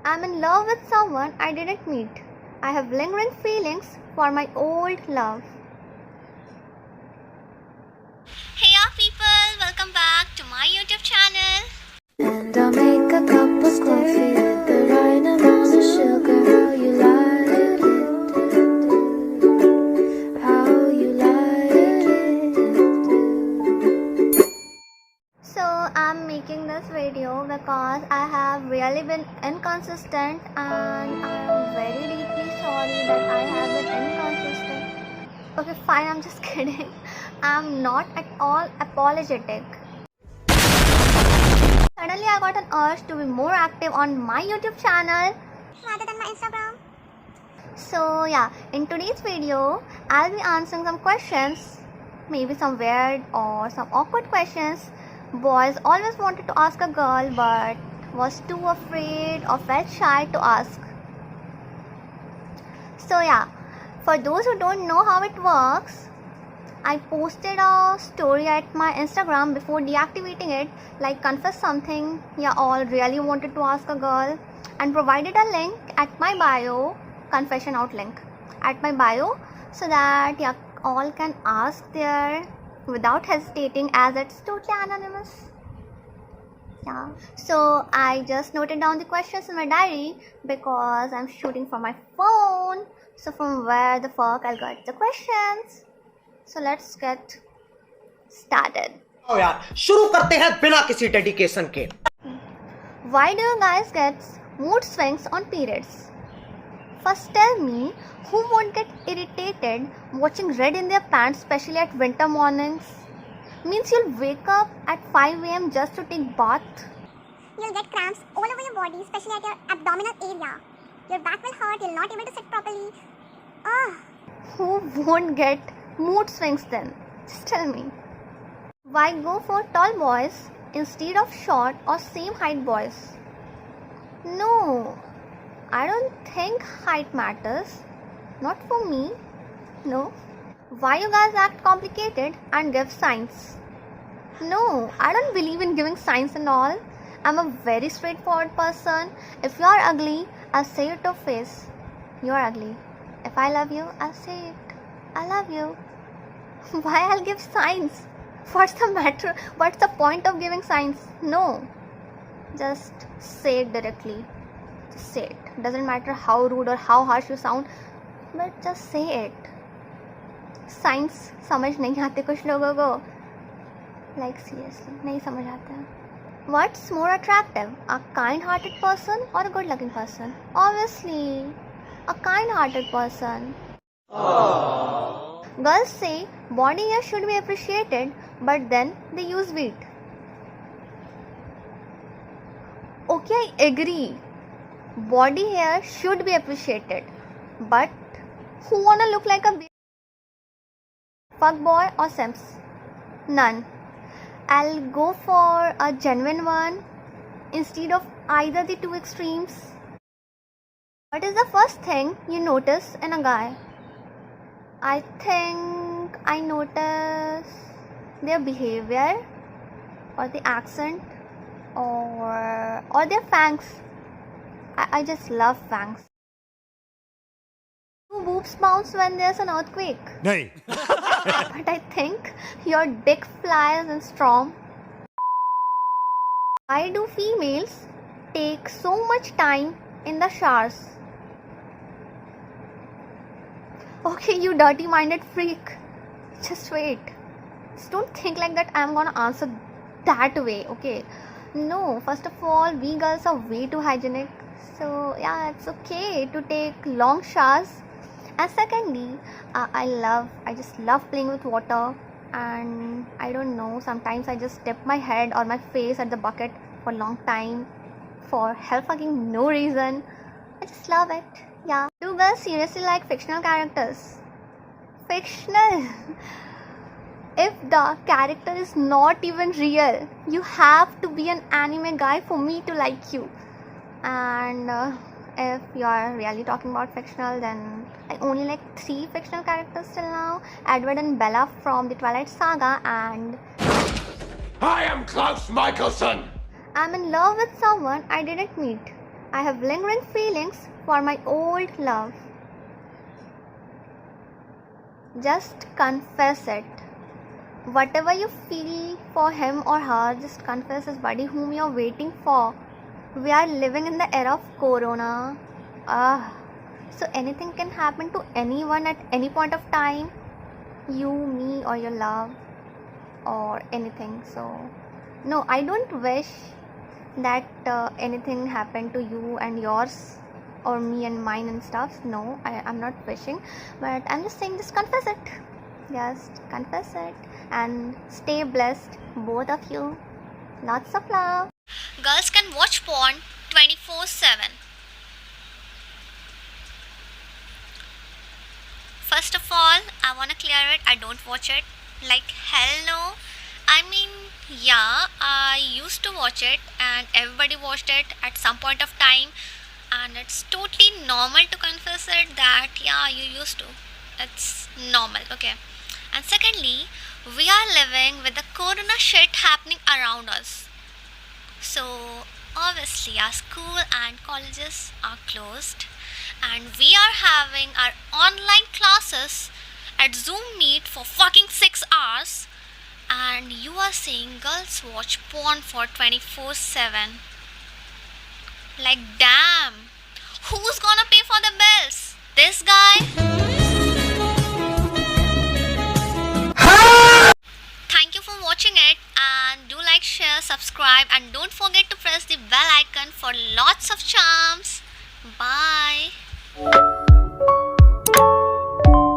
I'm in love with someone I didn't meet. I have lingering feelings for my old love. Hey people, welcome back to my YouTube channel. And I'll make a cup of coffee with the right amount of sugar. How you like it? How you like it? So I'm making this video because I have really been inconsistent and I am very deeply sorry that I have been inconsistent. Okay, fine, I'm just kidding. I'm not at all apologetic. Suddenly I got an urge to be more active on my YouTube channel rather than my Instagram. So yeah, in today's video, I'll be answering some questions, maybe some weird or some awkward questions boys always wanted to ask a girl but was too afraid or felt shy to ask. So yeah, for those who don't know how it works, I posted a story at my Instagram before deactivating it, like confess something you all really wanted to ask a girl, and provided a link at my bio, confession out link at my bio, so that you all can ask there without hesitating, as it's totally anonymous. Yeah, so I just noted down the questions in my diary because I'm shooting from my phone. So from where the fuck I'll get the questions? So let's get started. आओ यार शुरू करते हैं बिना किसी dedication के. Why do you guys get mood swings on periods? First tell me, who won't get irritated watching red in their pants, especially at winter mornings? Means you'll wake up at 5 a.m. just to take bath. You'll get cramps all over your body, especially at your abdominal area. Your back will hurt, you'll not able to sit properly. Ugh. Who won't get mood swings then? Just tell me. Why go for tall boys instead of short or same height boys? No, I don't think height matters. Not for me. No. Why you guys act complicated and give signs? No, I don't believe in giving signs and all. I'm a very straightforward person. If you are ugly, I'll say it to face. You're ugly. If I love you, I'll say it. I love you. Why I'll give signs? What's the matter? What's the point of giving signs? No. Just say it directly. Just say it. Doesn't matter how rude or how harsh you sound, but just say it. Science समझ नहीं आते कुछ लोगों को, like seriously नहीं समझ आता. What's more attractive, a kind-hearted person or a good-looking person? Obviously, a kind-hearted person. Girls say body hair should be appreciated, but then they use wheat. Okay, I agree. Body hair should be appreciated, but who wanna look like a fuckboy or simps? None. I'll go for a genuine one instead of either the two extremes. What is the first thing you notice in a guy? I think I notice their behavior or the accent or their fangs. I just love fangs. Do boobs bounce when there's an earthquake? नहीं. But I think your dick flies in storm. Why do females take so much time in the showers? Okay, you dirty-minded freak. Just wait. Just don't think like that I'm gonna answer that way, okay? No, first of all, we girls are way too hygienic. So yeah, it's okay to take long showers. And secondly, I just love playing with water, and I don't know, sometimes I just dip my head or my face at the bucket for a long time for hell fucking no reason. I just love it. Yeah. Do girls seriously like fictional characters? Fictional? If the character is not even real, you have to be an anime guy for me to like you. And if you are really talking about fictional, then I only like 3 fictional characters till now: Edward and Bella from the Twilight Saga, and I am Klaus Michelson. I'm in love with someone I didn't meet. I have lingering feelings for my old love. Just confess it. Whatever you feel for him or her, just confess his buddy whom you're waiting for. We are living in the era of Corona. So anything can happen to anyone at any point of time. You, me, or your love, or anything. So, no, I don't wish that anything happened to you and yours, or me and mine and stuff. No, I'm not wishing, but I'm just saying, just confess it. Just confess it and stay blessed, both of you. Lots of love. Girls can watch porn 24/7. First of all, I want to clear it. I don't watch it. Like, hell no. I mean, yeah, I used to watch it and everybody watched it at some point of time, and it's totally normal to confess it that yeah, you used to. It's normal, okay. And secondly, we are living with the corona shit happening around us. So obviously our school and colleges are closed, and we are having our online classes at Zoom Meet for fucking 6 hours, and you are saying girls watch porn for 24/7. Like, damn, who's gonna pay for the bills? This guy? Thank you for watching it, and do like, share, subscribe, and don't forget to press the bell icon for lots of charms. Bye.